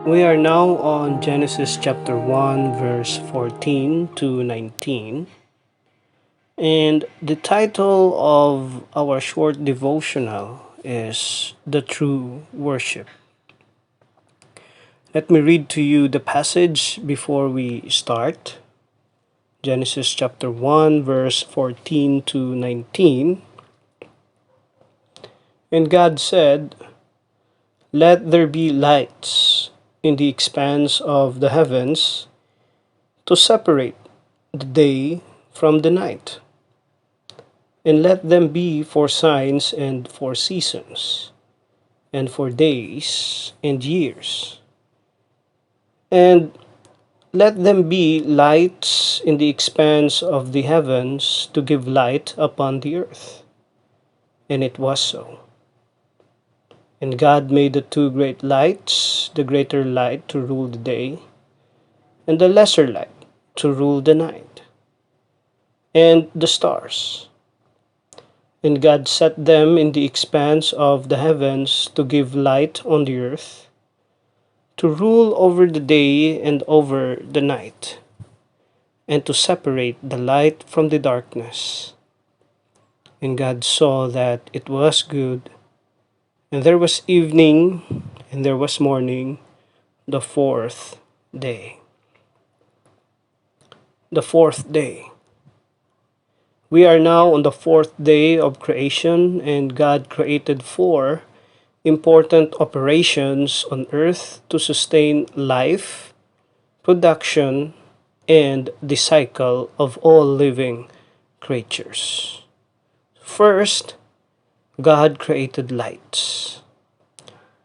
We are now on Genesis chapter 1, verse 14 to 19. And the title of our short devotional is The True Worship. Let me read to you the passage before we start. Genesis chapter 1, verse 14 to 19. And God said, "Let there be lights in the expanse of the heavens to separate the day from the night, and let them be for signs and for seasons, and for days and years. And let them be lights in the expanse of the heavens to give light upon the earth." And it was so. And God made the two great lights, the greater light to rule the day, and the lesser light to rule the night, and the stars. And God set them in the expanse of the heavens to give light on the earth, to rule over the day and over the night, and to separate the light from the darkness. And God saw that it was good. And there was evening, and there was morning, the fourth day. The fourth day. We are now on the fourth day of creation, and God created four important operations on earth to sustain life, production, and the cycle of all living creatures. First, God created lights.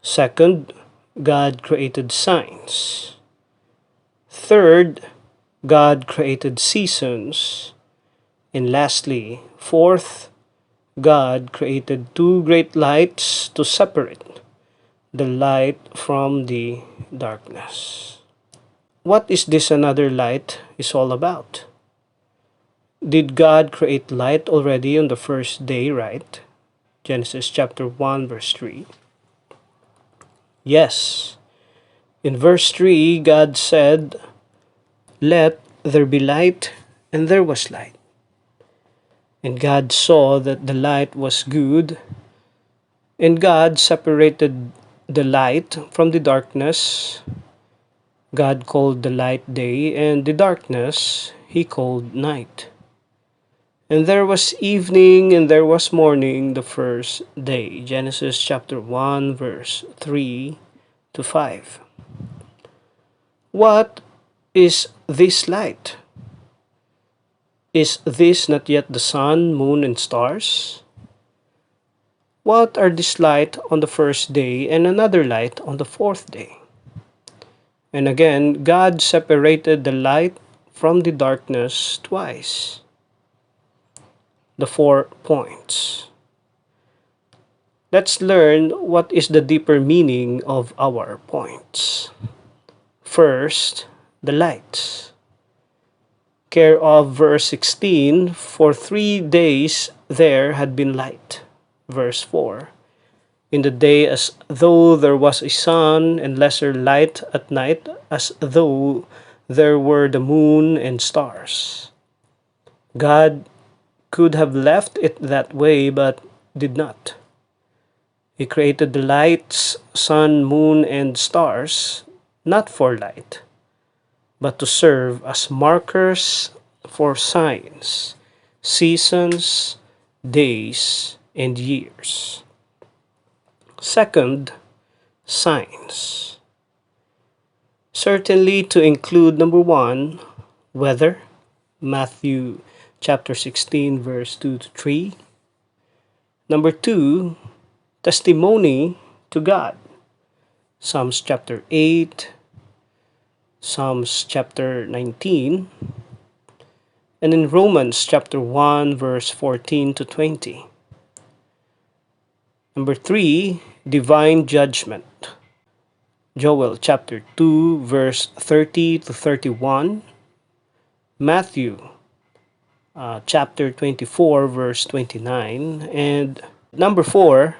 Second, God created signs. Third, God created seasons. And lastly, fourth, God created two great lights to separate the light from the darkness. What is this another light is all about? Did God create light already on the first day, right? Genesis chapter 1, verse 3. Yes. In verse 3, God said, "Let there be light," and there was light. And God saw that the light was good, and God separated the light from the darkness. God called the light day, and the darkness he called night. And there was evening, and there was morning the first day. Genesis chapter 1, verse 3 to 5. What is this light? Is this not yet the sun, moon, and stars? What are this light on the first day and another light on the fourth day? And again, God separated the light from the darkness twice. The 4 points. Let's learn what is the deeper meaning of our points. First, the lights. Care of verse 16, for 3 days there had been light. Verse 4, in the day as though there was a sun, and lesser light at night, as though there were the moon and stars. God could have left it that way, but did not. He created the lights, sun, moon, and stars, not for light, but to serve as markers for signs, seasons, days, and years. Second, signs. Certainly to include number 1, weather, Matthew chapter 16, verse 2 to 3. Number 2, testimony to God, Psalms chapter 8, Psalms chapter 19, and in Romans chapter 1, verse 14 to 20. Number 3, divine judgment, Joel chapter 2, verse 30 to 31, Matthew chapter 24, verse 29, and number 4,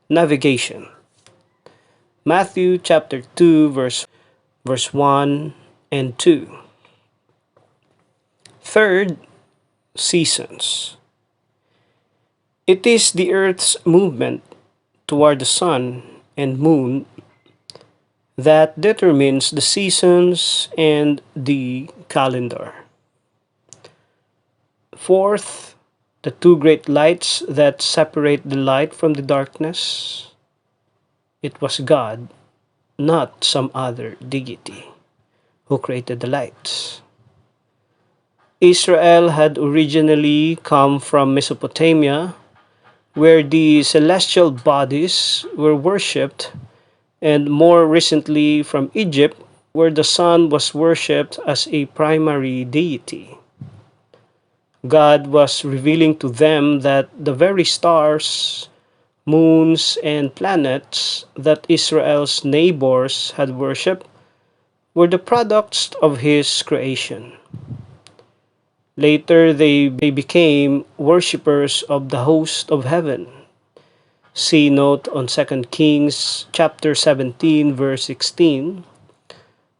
navigation, Matthew chapter 2 verse 1 and 2. Third, seasons. It is the earth's movement toward the sun and moon that determines the seasons and the calendar. Fourth, the two great lights that separate the light from the darkness. It was God, not some other deity, who created the lights. Israel had originally come from Mesopotamia, where the celestial bodies were worshipped, and more recently from Egypt, where the sun was worshipped as a primary deity. God was revealing to them that the very stars, moons, and planets that Israel's neighbors had worshipped were the products of His creation. Later, they became worshippers of the host of heaven. See note on 2 Kings chapter 17 verse 16,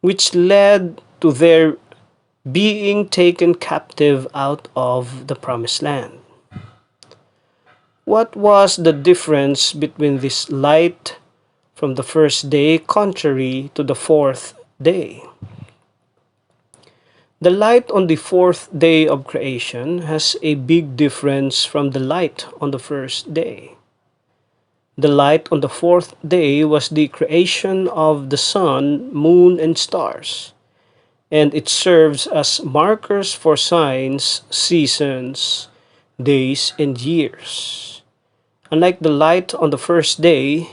which led to their being taken captive out of the promised land. What was the difference between this light from the first day contrary to the fourth day? The light on the fourth day of creation has a big difference from the light on the first day. The light on the fourth day was the creation of the sun, moon, and stars, and it serves as markers for signs, seasons, days, and years. Unlike the light on the first day,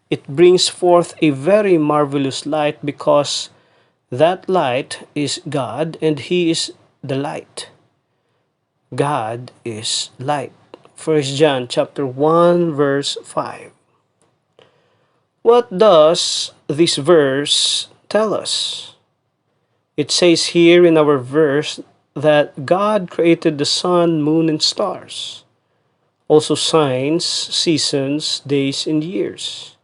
it brings forth a very marvelous light because that light is God and He is the light. God is light. 1 John chapter 1 verse 5. What does this verse tell us? It says here in our verse that God created the sun, moon, and stars. Also signs, seasons, days, and years.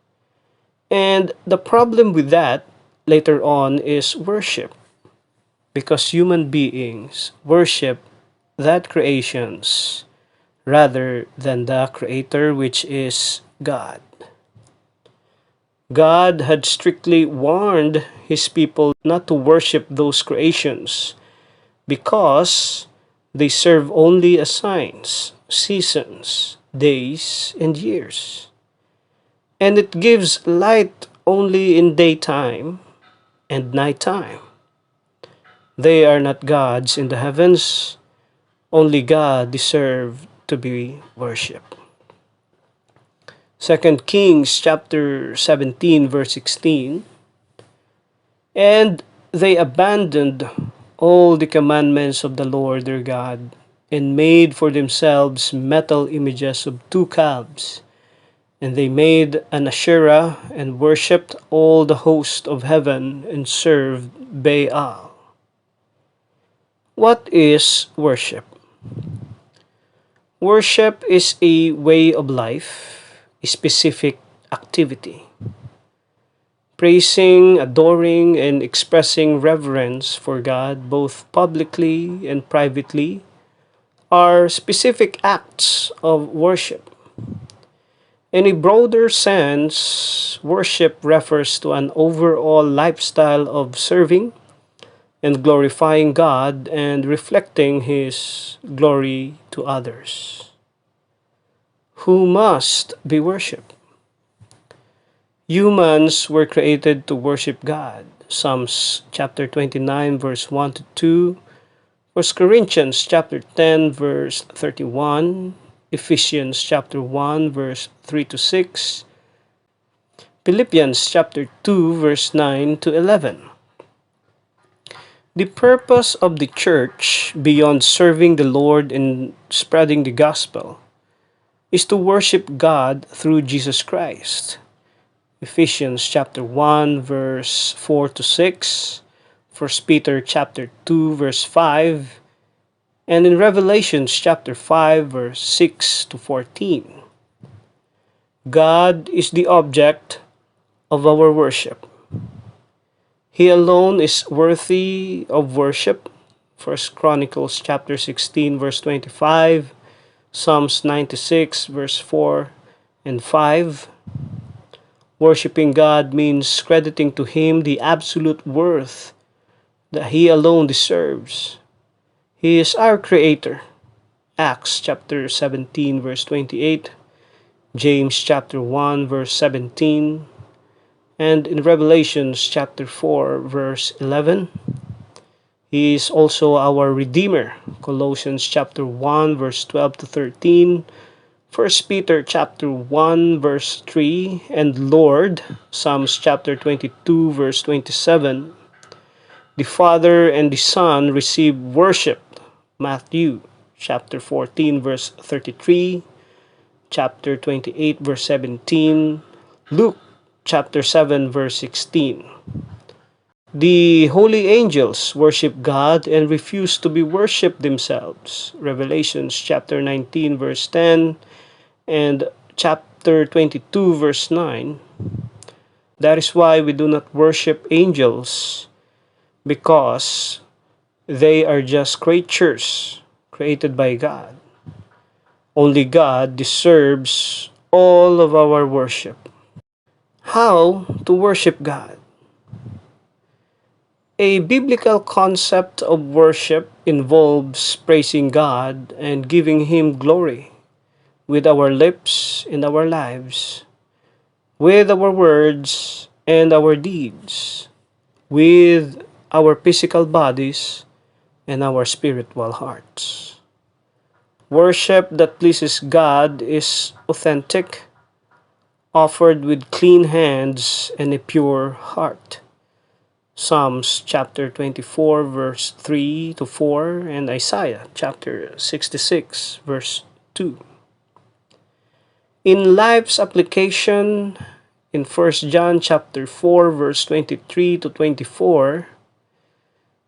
And the problem with that later on is worship. Because human beings worship that creations rather than the Creator, which is God. God had strictly warned His people not to worship those creations because they serve only as signs, seasons, days, and years. And it gives light only in daytime and nighttime. They are not gods in the heavens. Only God deserved to be worshipped. 2 Kings chapter 17 verse 16. And they abandoned all the commandments of the Lord their God and made for themselves metal images of 2 calves. And they made an Asherah and worshipped all the host of heaven and served Baal. What is worship? Worship is a way of life, a specific activity. Praising, adoring, and expressing reverence for God both publicly and privately are specific acts of worship. In a broader sense, worship refers to an overall lifestyle of serving and glorifying God and reflecting His glory to others. Who must be worshipped? Humans were created to worship God. Psalms chapter 29 verse 1 to 2, 1 Corinthians chapter 10 verse 31, Ephesians chapter 1 verse 3 to 6, Philippians chapter 2 verse 9 to 11. The purpose of the church, beyond serving the Lord and spreading the gospel, is to worship God through Jesus Christ. Ephesians chapter 1 verse 4 to 6, 1 Peter chapter 2 verse 5, and in Revelations chapter 5 verse 6 to 14. God is the object, of our worship. He alone is worthy of worship. First Chronicles chapter 16 verse 25, Psalms 96 verse 4 and 5. Worshipping God means crediting to Him the absolute worth that He alone deserves. He is our Creator. Acts chapter 17 verse 28, James chapter 1 verse 17, and in Revelations chapter 4 verse 11. He is also our Redeemer. Colossians chapter 1 verse 12 to 13, 1 Peter chapter 1 verse 3, and Lord, Psalms chapter 22 verse 27. The Father and the Son receive worship. Matthew chapter 14 verse 33, chapter 28 verse 17, Luke chapter 7 verse 16. The holy angels worship God and refuse to be worshipped themselves. Revelations chapter 19 verse 10 and chapter 22 verse 9. That is why we do not worship angels, because they are just creatures created by God. Only God deserves all of our worship. How to worship God? A biblical concept of worship involves praising God and giving Him glory with our lips and our lives, with our words and our deeds, with our physical bodies and our spiritual hearts. Worship that pleases God is authentic, offered with clean hands and a pure heart. Psalms chapter 24 verse 3 to 4 and Isaiah chapter 66 verse 2. In life's application, in 1 John chapter 4 verse 23 to 24,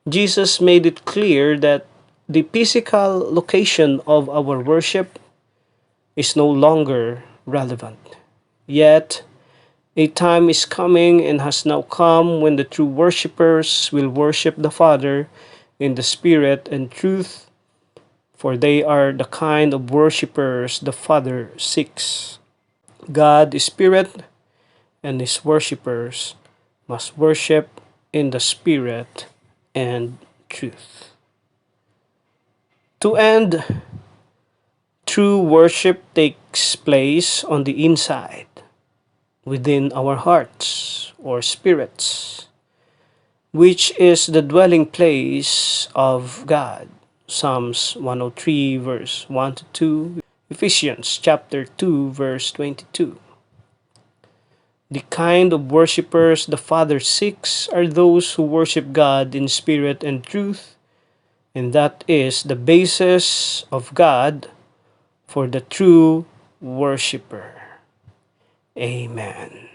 Jesus made it clear that the physical location of our worship is no longer relevant. Yet, a time is coming and has now come when the true worshippers will worship the Father in the Spirit and truth, for they are the kind of worshippers the Father seeks. God is Spirit, and His worshippers must worship in the Spirit and truth. To end, true worship takes place on the inside, within our hearts or spirits, which is the dwelling place of God. Psalms 103 verse 1 to 2, Ephesians chapter 2 verse 22. The kind of worshippers the Father seeks are those who worship God in spirit and truth, and that is the basis of God for the true worshipper. Amen.